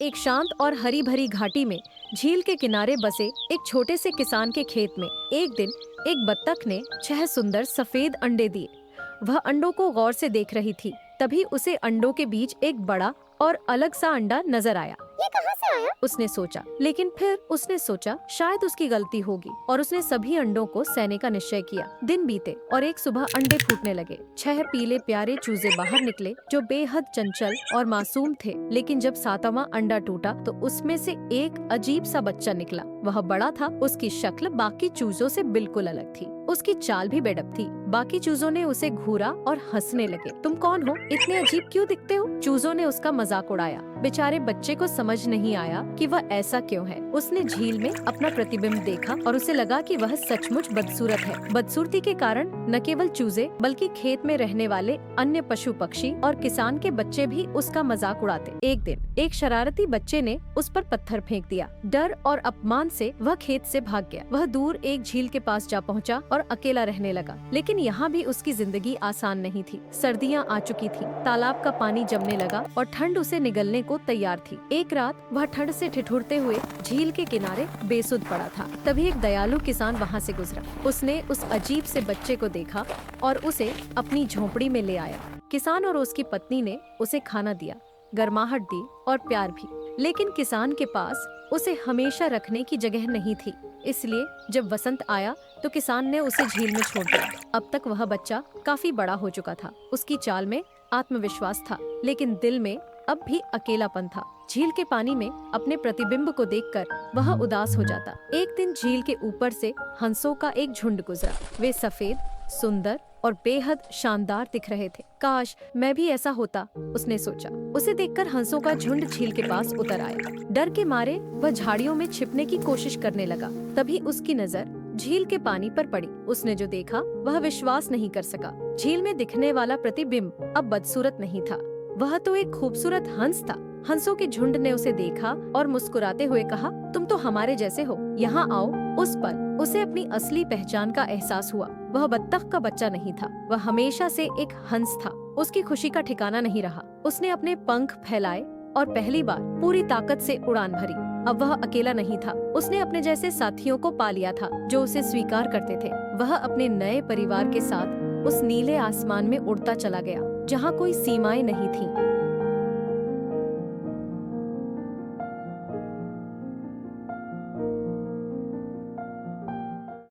एक शांत और हरी भरी घाटी में झील के किनारे बसे एक छोटे से किसान के खेत में एक दिन एक बत्तख ने 6 सुंदर सफेद अंडे दिए। वह अंडों को गौर से देख रही थी। तभी उसे अंडों के बीच एक बड़ा और अलग सा अंडा नजर आया। ये कहाँ से आया? उसने सोचा, लेकिन फिर उसने सोचा शायद उसकी गलती होगी और उसने सभी अंडों को सहने का निश्चय किया। दिन बीते और एक सुबह अंडे फूटने लगे। 6 पीले प्यारे चूजे बाहर निकले जो बेहद चंचल और मासूम थे। लेकिन जब 7वां अंडा टूटा तो उसमें से एक अजीब सा बच्चा निकला। वह बड़ा था, उसकी शक्ल बाकी चूजों से बिल्कुल अलग थी। उसकी चाल भी बेढप थी। बाकी चूजों ने उसे घूरा और हंसने लगे। तुम कौन हो? इतने अजीब क्यों दिखते हो? चूजों ने उसका मजाक उड़ाया। बेचारे बच्चे को समझ नहीं आया कि वह ऐसा क्यों है। उसने झील में अपना प्रतिबिंब देखा और उसे लगा कि वह सचमुच बदसूरत है। बदसूरती के कारण न केवल चूजे बल्कि खेत में रहने वाले अन्य पशु पक्षी और किसान के बच्चे भी उसका मजाक उड़ाते। एक दिन एक शरारती बच्चे ने उस पर पत्थर फेंक दिया। डर और अपमान से वह खेत से भाग गया। वह दूर एक झील के पास जा पहुंचा और अकेला रहने लगा। लेकिन यहाँ भी उसकी जिंदगी आसान नहीं थी। सर्दियाँ आ चुकी थी, तालाब का पानी जमने लगा और ठंड उसे निगलने को तैयार थी। एक रात वह ठंड से ठिठुरते हुए झील के किनारे बेसुध पड़ा था। तभी एक दयालु किसान वहाँ से गुजरा। उसने उस अजीब से बच्चे को देखा और उसे अपनी झोंपड़ी में ले आया। किसान और उसकी पत्नी ने उसे खाना दिया, गर्माहट दी और प्यार भी। लेकिन किसान के पास उसे हमेशा रखने की जगह नहीं थी। इसलिए जब वसंत आया तो किसान ने उसे झील में छोड़ दिया। अब तक वह बच्चा काफी बड़ा हो चुका था। उसकी चाल में आत्मविश्वास था, लेकिन दिल में अब भी अकेलापन था। झील के पानी में अपने प्रतिबिंब को देखकर वह उदास हो जाता। एक दिन झील के ऊपर से हंसों का एक झुंड गुजरा। वे सफेद, सुंदर और बेहद शानदार दिख रहे थे। काश मैं भी ऐसा होता, उसने सोचा। उसे देखकर हंसों का झुंड झील के पास उतर आया। डर के मारे वह झाड़ियों में छिपने की कोशिश करने लगा। तभी उसकी नजर झील के पानी पर पड़ी। उसने जो देखा वह विश्वास नहीं कर सका। झील में दिखने वाला प्रतिबिंब अब बदसूरत नहीं था, वह तो एक खूबसूरत हंस था। हंसों के झुंड ने उसे देखा और मुस्कुराते हुए कहा, तुम तो हमारे जैसे हो, यहाँ आओ। उस पल उसे अपनी असली पहचान का एहसास हुआ। वह बत्तख का बच्चा नहीं था, वह हमेशा से एक हंस था। उसकी खुशी का ठिकाना नहीं रहा। उसने अपने पंख फैलाए और पहली बार पूरी ताकत से उड़ान भरी। अब वह अकेला नहीं था। उसने अपने जैसे साथियों को पा लिया था जो उसे स्वीकार करते थे। वह अपने नए परिवार के साथ उस नीले आसमान में उड़ता चला गया जहाँ कोई सीमाएं नहीं थीं।